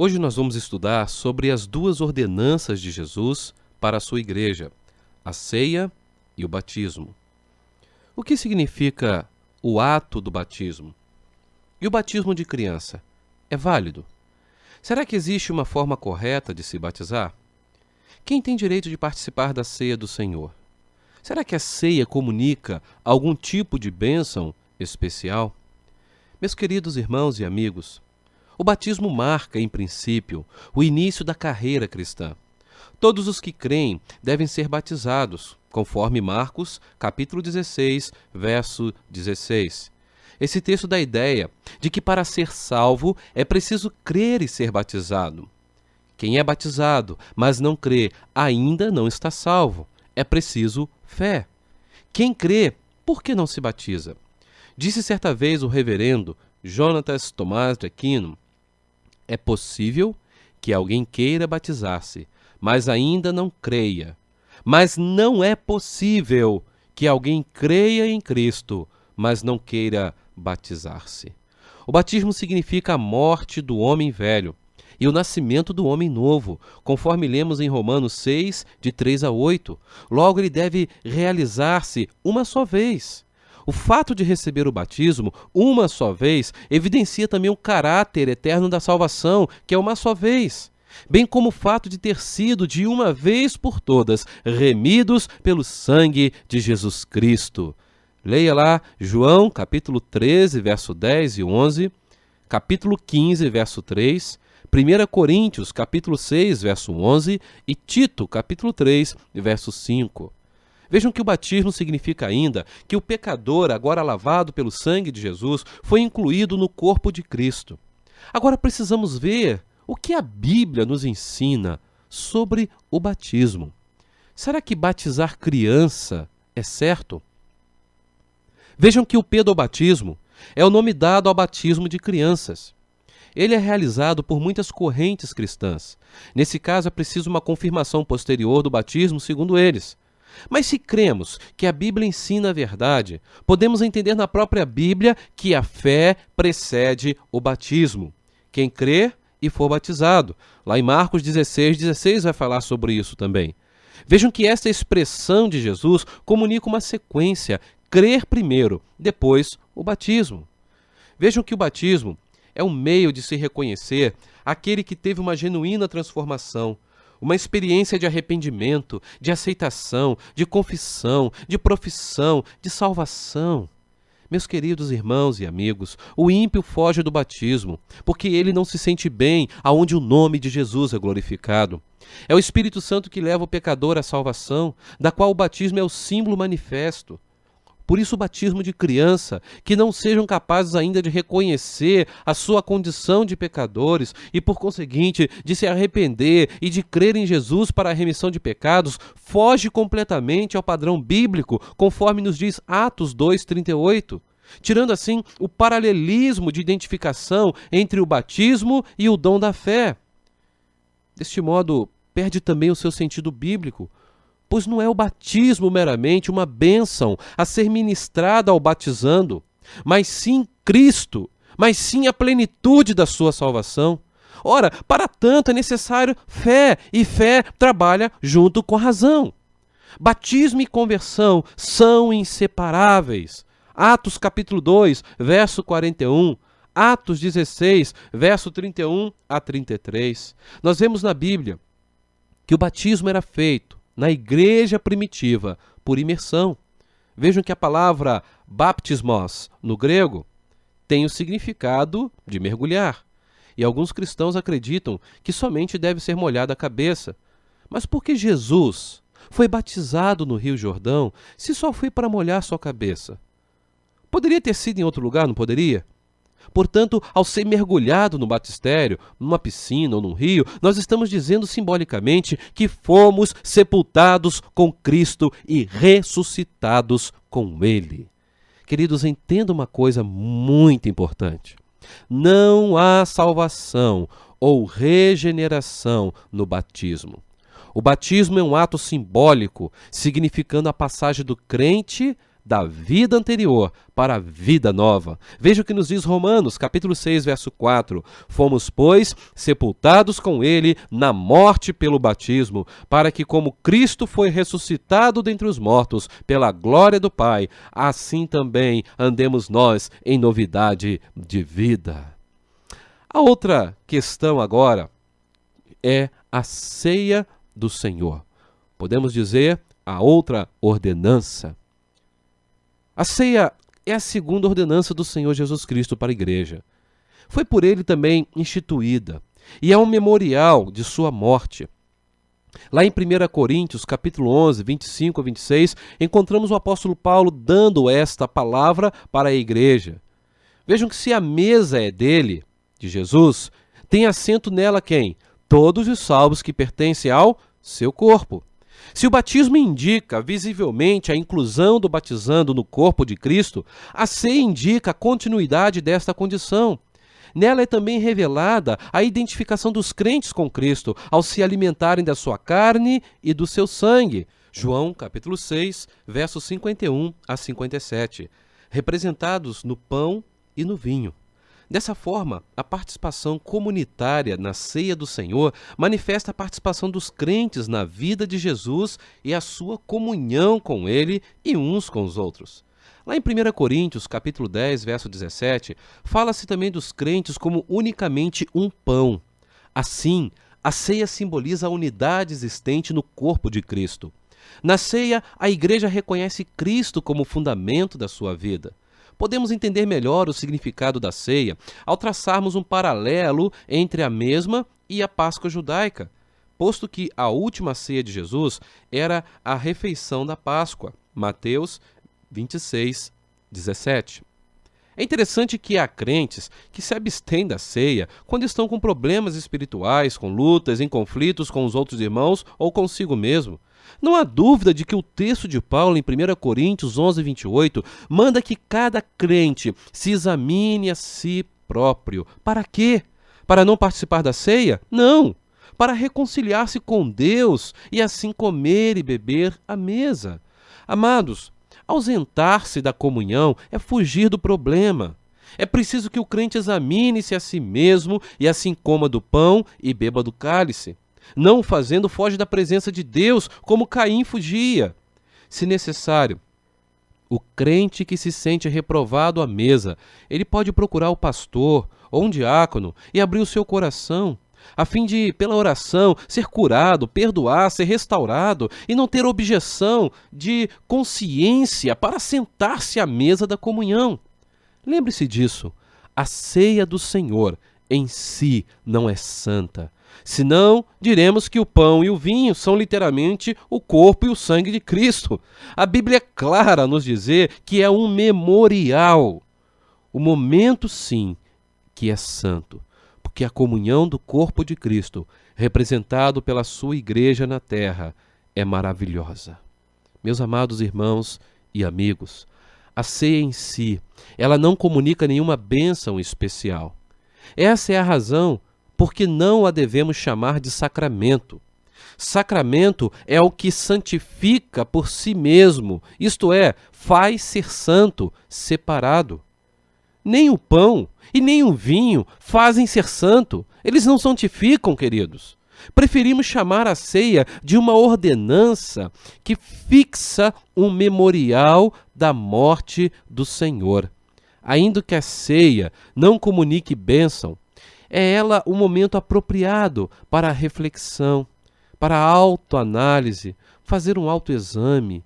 Hoje nós vamos estudar sobre as duas ordenanças de Jesus para a sua igreja, a ceia e o batismo. O que significa o ato do batismo? E o batismo de criança? É válido? Será que existe uma forma correta de se batizar? Quem tem direito de participar da ceia do Senhor? Será que a ceia comunica algum tipo de bênção especial? Meus queridos irmãos e amigos, o batismo marca, em princípio, o início da carreira cristã. Todos os que creem devem ser batizados, conforme Marcos, capítulo 16, verso 16. Esse texto dá a ideia de que para ser salvo é preciso crer e ser batizado. Quem é batizado, mas não crê, ainda não está salvo. É preciso fé. Quem crê, por que não se batiza? Disse certa vez o reverendo Jonatas Tomás de Aquino: é possível que alguém queira batizar-se, mas ainda não creia. Mas não é possível que alguém creia em Cristo, mas não queira batizar-se. O batismo significa a morte do homem velho e o nascimento do homem novo, conforme lemos em Romanos 6, de 3 a 8. Logo, ele deve realizar-se uma só vez. O fato de receber o batismo uma só vez evidencia também o caráter eterno da salvação, que é uma só vez, bem como o fato de ter sido, de uma vez por todas, remidos pelo sangue de Jesus Cristo. Leia lá João, capítulo 13, verso 10 e 11, capítulo 15, verso 3, 1 Coríntios, capítulo 6, verso 11 e Tito, capítulo 3, verso 5. Vejam que o batismo significa ainda que o pecador, agora lavado pelo sangue de Jesus, foi incluído no corpo de Cristo. Agora precisamos ver o que a Bíblia nos ensina sobre o batismo. Será que batizar criança é certo? Vejam que o pedobatismo é o nome dado ao batismo de crianças. Ele é realizado por muitas correntes cristãs. Nesse caso, é preciso uma confirmação posterior do batismo, segundo eles. Mas se cremos que a Bíblia ensina a verdade, podemos entender na própria Bíblia que a fé precede o batismo. Quem crê e for batizado. Lá em Marcos 16, 16 vai falar sobre isso também. Vejam que esta expressão de Jesus comunica uma sequência: crer primeiro, depois o batismo. Vejam que o batismo é um meio de se reconhecer aquele que teve uma genuína transformação, uma experiência de arrependimento, de aceitação, de confissão, de profissão, de salvação. Meus queridos irmãos e amigos, o ímpio foge do batismo, porque ele não se sente bem aonde o nome de Jesus é glorificado. É o Espírito Santo que leva o pecador à salvação, da qual o batismo é o símbolo manifesto. Por isso, o batismo de criança, que não sejam capazes ainda de reconhecer a sua condição de pecadores e, por conseguinte, de se arrepender e de crer em Jesus para a remissão de pecados, foge completamente ao padrão bíblico, conforme nos diz Atos 2:38, tirando assim o paralelismo de identificação entre o batismo e o dom da fé. Deste modo, perde também o seu sentido bíblico, pois não é o batismo meramente uma bênção a ser ministrada ao batizando, mas sim Cristo, mas sim a plenitude da sua salvação. Ora, para tanto é necessário fé, e fé trabalha junto com a razão. Batismo e conversão são inseparáveis. Atos capítulo 2, verso 41, Atos 16, verso 31 a 33. Nós vemos na Bíblia que o batismo era feito na igreja primitiva, por imersão. Vejam que a palavra baptismos, no grego, tem o significado de mergulhar. E alguns cristãos acreditam que somente deve ser molhada a cabeça. Mas por que Jesus foi batizado no Rio Jordão se só foi para molhar sua cabeça? Poderia ter sido em outro lugar, não poderia? Portanto, ao ser mergulhado no batistério, numa piscina ou num rio, nós estamos dizendo simbolicamente que fomos sepultados com Cristo e ressuscitados com Ele. Queridos, entenda uma coisa muito importante. Não há salvação ou regeneração no batismo. O batismo é um ato simbólico, significando a passagem do crente da vida anterior para a vida nova. Veja o que nos diz Romanos, capítulo 6, verso 4. Fomos, pois, sepultados com ele na morte pelo batismo, para que, como Cristo foi ressuscitado dentre os mortos pela glória do Pai, assim também andemos nós em novidade de vida. A outra questão agora é a ceia do Senhor. Podemos dizer a outra ordenança. A ceia é a segunda ordenança do Senhor Jesus Cristo para a igreja. Foi por ele também instituída e é um memorial de sua morte. Lá em 1 Coríntios, capítulo 11, 25 a 26, encontramos o apóstolo Paulo dando esta palavra para a igreja. Vejam que se a mesa é dele, de Jesus, tem assento nela quem? Todos os salvos que pertencem ao seu corpo. Se o batismo indica visivelmente a inclusão do batizando no corpo de Cristo, a ceia indica a continuidade desta condição. Nela é também revelada a identificação dos crentes com Cristo ao se alimentarem da sua carne e do seu sangue. João, capítulo 6, versos 51 a 57, representados no pão e no vinho. Dessa forma, a participação comunitária na ceia do Senhor manifesta a participação dos crentes na vida de Jesus e a sua comunhão com ele e uns com os outros. Lá em 1 Coríntios, capítulo 10, verso 17, fala-se também dos crentes como unicamente um pão. Assim, a ceia simboliza a unidade existente no corpo de Cristo. Na ceia, a igreja reconhece Cristo como fundamento da sua vida. Podemos entender melhor o significado da ceia ao traçarmos um paralelo entre a mesma e a Páscoa judaica, posto que a última ceia de Jesus era a refeição da Páscoa, Mateus 26, 17. É interessante que há crentes que se abstêm da ceia quando estão com problemas espirituais, com lutas, em conflitos com os outros irmãos ou consigo mesmo. Não há dúvida de que o texto de Paulo em 1 Coríntios 11, 28 manda que cada crente se examine a si próprio. Para quê? Para não participar da ceia? Não! Para reconciliar-se com Deus e assim comer e beber à mesa. Amados, ausentar-se da comunhão é fugir do problema. É preciso que o crente examine-se a si mesmo e assim coma do pão e beba do cálice. Não o fazendo, foge da presença de Deus, como Caim fugia. Se necessário, o crente que se sente reprovado à mesa, ele pode procurar o pastor ou um diácono e abrir o seu coração, a fim de, pela oração, ser curado, perdoar, ser restaurado e não ter objeção de consciência para sentar-se à mesa da comunhão. Lembre-se disso, a ceia do Senhor em si não é santa. Senão, diremos que o pão e o vinho são literalmente o corpo e o sangue de Cristo. A Bíblia é clara a nos dizer que é um memorial. O momento, sim, que é santo, porque a comunhão do corpo de Cristo, representado pela sua igreja na terra, é maravilhosa. Meus amados irmãos e amigos, a ceia em si, ela não comunica nenhuma bênção especial. Essa é a razão porque não a devemos chamar de sacramento. Sacramento é o que santifica por si mesmo, isto é, faz ser santo, separado. Nem o pão e nem o vinho fazem ser santo, eles não santificam, queridos. Preferimos chamar a ceia de uma ordenança que fixa um memorial da morte do Senhor. Ainda que a ceia não comunique bênção, é ela o momento apropriado para a reflexão, para a autoanálise, fazer um autoexame,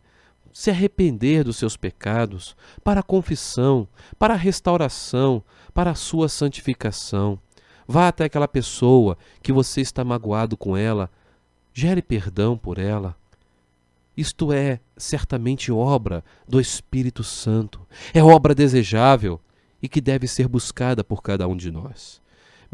se arrepender dos seus pecados, para a confissão, para a restauração, para a sua santificação. Vá até aquela pessoa que você está magoado com ela, gere perdão por ela. Isto é certamente obra do Espírito Santo, é obra desejável e que deve ser buscada por cada um de nós.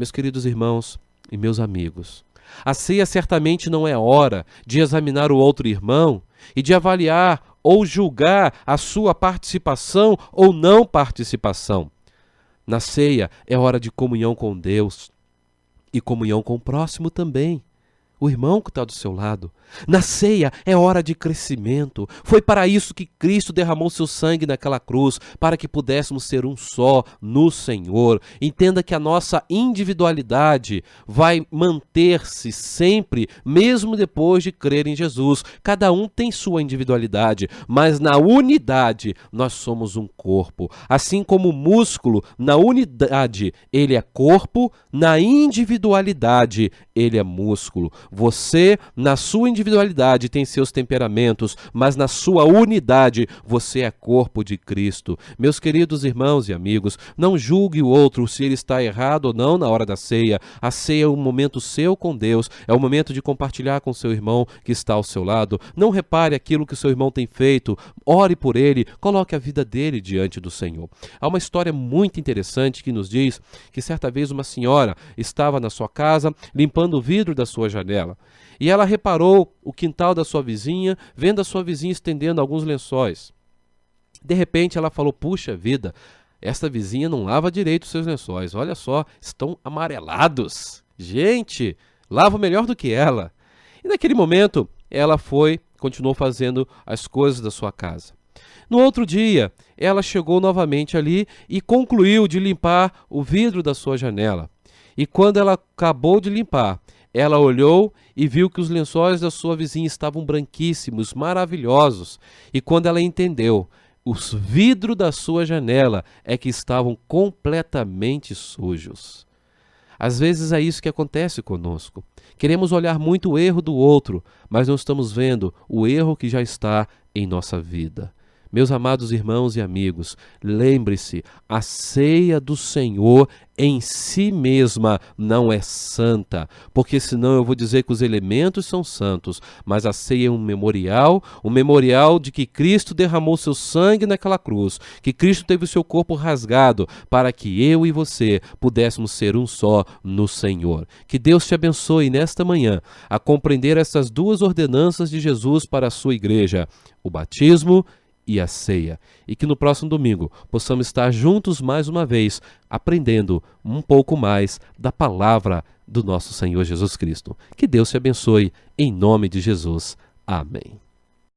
Meus queridos irmãos e meus amigos, a ceia certamente não é hora de examinar o outro irmão e de avaliar ou julgar a sua participação ou não participação. Na ceia é hora de comunhão com Deus e comunhão com o próximo também. o irmão que está do seu lado. Na ceia é hora de crescimento. Foi para isso que Cristo derramou seu sangue naquela cruz, para que pudéssemos ser um só no Senhor. Entenda que a nossa individualidade vai manter-se sempre, mesmo depois de crer em Jesus. Cada um tem sua individualidade, mas na unidade nós somos um corpo. Assim como o músculo, na unidade ele é corpo, na individualidade ele é músculo. Você, na sua individualidade, tem seus temperamentos, mas na sua unidade você é corpo de Cristo. Meus queridos irmãos e amigos, não julgue o outro se ele está errado ou não na hora da ceia. A ceia é um momento seu com Deus, é o momento de compartilhar com seu irmão que está ao seu lado. Não repare aquilo que seu irmão tem feito, ore por ele, coloque a vida dele diante do Senhor. Há uma história muito interessante que nos diz que certa vez uma senhora estava na sua casa limpando o vidro da sua janela. E ela reparou o quintal da sua vizinha, vendo a sua vizinha estendendo alguns lençóis. De repente ela falou: puxa vida, esta vizinha não lava direito os seus lençóis. Olha só, estão amarelados. Gente, lava melhor do que ela. E naquele momento ela continuou fazendo as coisas da sua casa. No outro dia, ela chegou novamente ali e concluiu de limpar o vidro da sua janela. E quando ela acabou de limpar, ela olhou e viu que os lençóis da sua vizinha estavam branquíssimos, maravilhosos. E quando ela entendeu, os vidros da sua janela é que estavam completamente sujos. Às vezes é isso que acontece conosco. Queremos olhar muito o erro do outro, mas não estamos vendo o erro que já está em nossa vida. Meus amados irmãos e amigos, lembre-se, a ceia do Senhor em si mesma não é santa, porque senão eu vou dizer que os elementos são santos, mas a ceia é um memorial de que Cristo derramou seu sangue naquela cruz, que Cristo teve o seu corpo rasgado para que eu e você pudéssemos ser um só no Senhor. Que Deus te abençoe nesta manhã a compreender essas duas ordenanças de Jesus para a sua igreja, o batismo e a ceia, e que no próximo domingo possamos estar juntos mais uma vez, aprendendo um pouco mais da palavra do nosso Senhor Jesus Cristo. Que Deus te abençoe, em nome de Jesus. Amém.